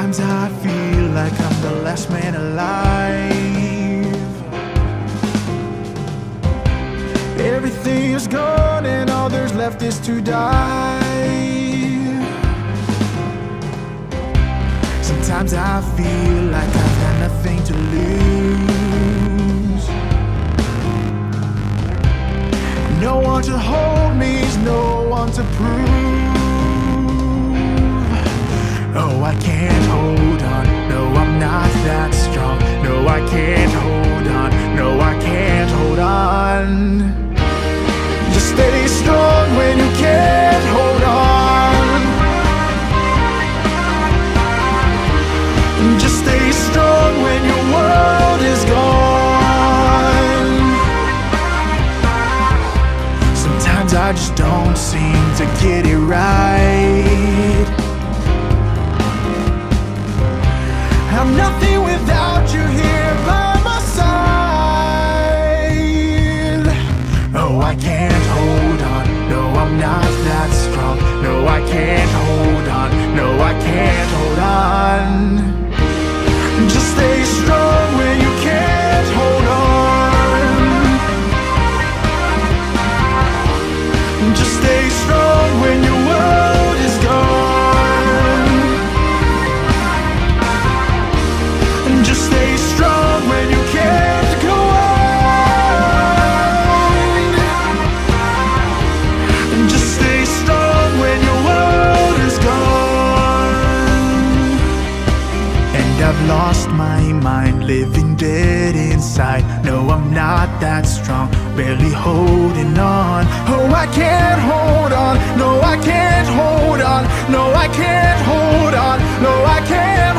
Sometimes I feel like I'm the last man alive. Everything is gone and all there's left is to die. Sometimes I feel like I've got nothing to lose. No one to hold me, no one to prove. Oh, I can't hold on, no, I'm not that strong. No, I can't hold on, no, I can't hold on. Just stay strong when you can't hold on. Just stay strong when your world is gone. Sometimes I just don't seem to get it right. I'm nothing without you here by my side. Oh, I can't hold on, no, I'm not that strong. No, I can't hold on, no, I can't hold on. Just stay strong when you can't hold on. Just stay strong when your world is gone. Just stay strong when you can't go on. Just stay strong when your world is gone. And I've lost my mind, living dead inside. No, I'm not that strong, barely holding on. Oh, I can't hold on, no, I can't hold on. No, I can't hold on, no, I can't